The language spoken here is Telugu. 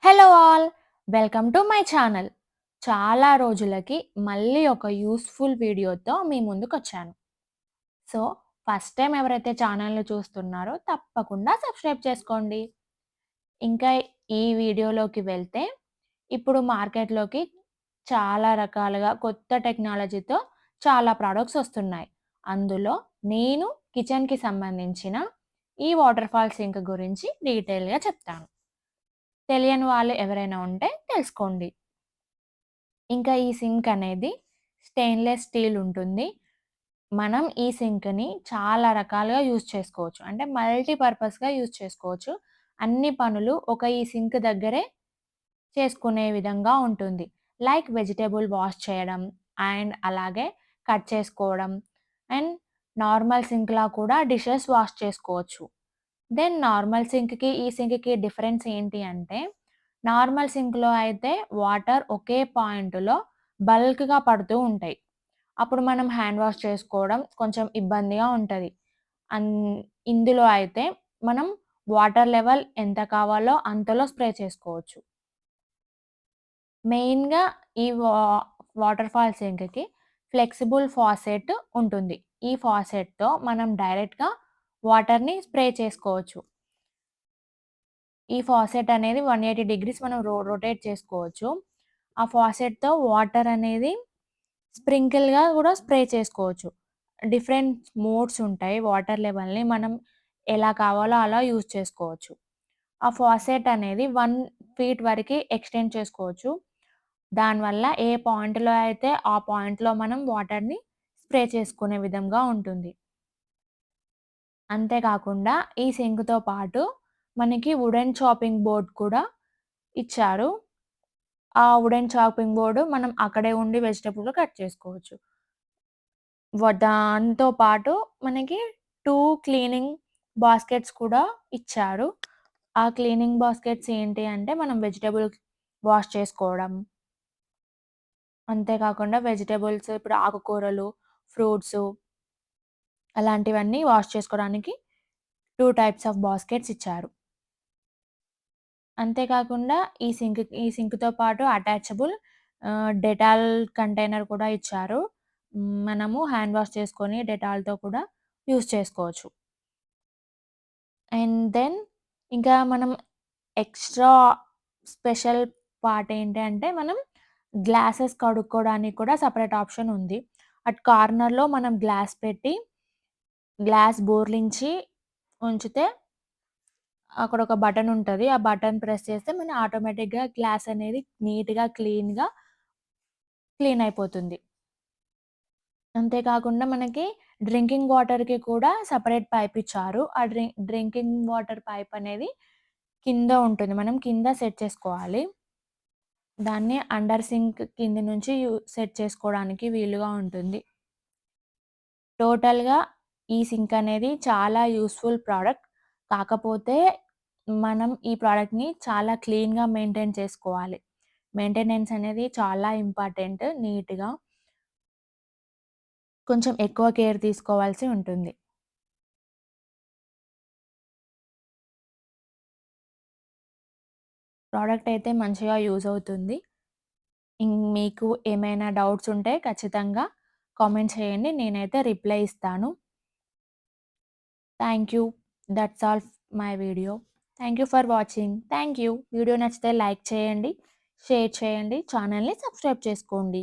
Hello all! Welcome to my channel. చాలా రోజులకి మళ్ళీ ఒక యూజ్‌ఫుల్ వీడియోతో మీ ముందుకొచ్చాను. సో, ఫస్ట్ టైమ్ ఎవరైతే ఛానల్‌ని చూస్తున్నారో తప్పకుండా సబ్స్క్రైబ్ చేసుకోండి. ఇంకా ఈ వీడియోలోకి వెళ్తే, ఇప్పుడు మార్కెట్‌లోకి చాలా రకాలుగా కొత్త టెక్నాలజీతో చాలా ప్రొడక్ట్స్ ఒస్తున్నాయి. అందులో నేను కిచెన్‌కి సంబంధించిన ఈ వాటర్ ఫాల్ సింక్ గురించి డీటెయిల్‌గా చెప్తాను. తెలియని వాళ్ళు ఎవరైనా ఉంటే తెలుసుకోండి. ఇంకా ఈ సింక్ అనేది స్టెయిన్‌లెస్ స్టీల్ ఉంటుంది. మనం ఈ సింక్‌ని చాలా రకాలుగా యూజ్ చేసుకోవచ్చు. అంటే మల్టీ పర్పస్‌గా యూజ్ చేసుకోవచ్చు. అన్ని పనులు ఒక ఈ సింక్ దగ్గరే చేసుకునే విధంగా ఉంటుంది. లైక్ వెజిటబుల్ వాష్ చేయడం అండ్ అలాగే కట్ చేసుకోవడం అండ్ నార్మల్ సింక్‌లా కూడా డిషెస్ వాష్ చేసుకోవచ్చు. దెన్ నార్మల్ సింక్‌కి, ఈ సింక్‌కి డిఫరెన్స్ ఏంటి అంటే, నార్మల్ సింక్‌లో అయితే వాటర్ ఒకే పాయింట్‌లో బల్క్‌గా పడుతూ ఉంటాయి. అప్పుడు మనం హ్యాండ్ వాష్ చేసుకోవడం కొంచెం ఇబ్బందిగా ఉంటది. అన్ ఇందులో అయితే మనం వాటర్ లెవెల్ ఎంత కావాలో అంతలో స్ప్రే చేసుకోవచ్చు. మెయిన్‌గా ఈ వాటర్ ఫాల్ సింక్‌కి ఫ్లెక్సిబుల్ ఫాసెట్ ఉంటుంది. ఈ ఫాసెట్‌తో మనం డైరెక్ట్‌గా వాటర్‌ని స్ప్రే చేసుకోవచ్చు. ఈ ఫాసెట్ అనేది 180 డిగ్రీస్ మనం రొటేట్ చేసుకోవచ్చు. ఆ ఫాసెట్‌తో వాటర్ అనేది స్ప్రింకిల్‌గా గూడా స్ప్రే చేసుకోవచ్చు. డిఫరెంట్ మోడ్స్ ఉంటాయి. వాటర్ లెవెల్‌ని మనం ఎలా కావాలో అలా యూజ్ చేసుకోవచ్చు. ఆ ఫాసెట్ అనేది 1 ఫీట్ వరకి ఎక్స్‌టెండ్ చేసుకోవచ్చు. దానివల్ల ఏ పాయింట్‌లో అయితే ఆ పాయింట్‌లో మనం వాటర్‌ని స్ప్రే చేసుకునే విధంగా ఉంటుంది. అంతే కాకుండా ఈ సింక్‌తో పాటు మనకి వుడెన్ చాపింగ్ బోర్డ్ కూడా ఇచ్చారు. ఆ వుడెన్ చాపింగ్ బోర్డ్ మనం అక్కడే ఉండి వెజిటబుల్ కట్ చేసుకోవచ్చు. దాంతో పాటు మనకి 2 క్లీనింగ్ బాస్కెట్స్ కూడా ఇచ్చారు. ఆ క్లీనింగ్ బాస్కెట్స్ ఏంటి అంటే మనం వెజిటబుల్ వాష్ చేసుకోవడం. అంతే కాకుండా వెజిటబుల్స్ ఇప్పుడు ఆకుకూరలు, ఫ్రూట్సు అలాంటివన్నీ వాష్ చేసుకోవడానికి 2 టైప్స్ ఆఫ్ బాస్కెట్స్ ఇచ్చారు. అంతే కాకుండా ఈ సింక్‌తో పాటు అటాచబుల్ డెటాల్ కంటైనర్ కూడా ఇచ్చారు. మనము హ్యాండ్ వాష్ చేసుకొని డెటాల్‌తో కూడా యూజ్ చేసుకోవచ్చు. అండ్ దెన్ ఇంకా మనం ఎక్స్‌ట్రా స్పెషల్ పార్ట్ ఏంటి అంటే, మనం గ్లాసెస్ కడుక్కోవడానికి కూడా సెపరేట్ ఆప్షన్ ఉంది. అటు కార్నర్‌లో మనం గ్లాస్ పెట్టి, గ్లాస్ బోర్లించి ఉంచితే అక్కడొక బటన్ ఉంటది. ఆ బటన్ ప్రెస్ చేస్తే మన ఆటోమేటిక్‌గా గ్లాస్ అనేది నీట్‌గా, క్లీన్ అయిపోతుంది. అంతే కాకుండా మనకి డ్రింకింగ్ వాటర్‌కి కూడా సెపరేట్ పైప్ ఇచ్చారు. ఆ డ్రింకింగ్ వాటర్ పైప్ అనేది కింద ఉంటుంది. మనం కింద సెట్ చేసుకోవాలి. దాన్ని అండర్ సింక్ కింది నుంచి సెట్ చేసుకోవడానికి వీలుగా ఉంటుంది. టోటల్‌గా ఈ సింక్ అనేది చాలా యూజ్‌ఫుల్ ప్రొడక్ట్. కాకపోతే మనం ఈ ప్రొడక్ట్‌ని చాలా క్లీన్‌గా మెయింటైన్ చేసుకోవాలి. మెయింటెనెన్స్ అనేది చాలా ఇంపార్టెంట్. నీట్‌గా కొంచెం ఎక్కువ కేర్ తీసుకోవాల్సి ఉంటుంది. ప్రొడక్ట్ అయితే మంచిగా యూజ్ అవుతుంది. మీకు ఏమైనా డౌట్స్ ఉంటే ఖచ్చితంగా కామెంట్ చేయండి. నేనైతే రిప్లై ఇస్తాను. Thank you. That's all my video. Thank you for watching. Thank you. Video నచ్చితే లైక్ చేయండి, షేర్ చేయండి, ఛానెల్‌ని సబ్స్క్రైబ్ చేసుకోండి.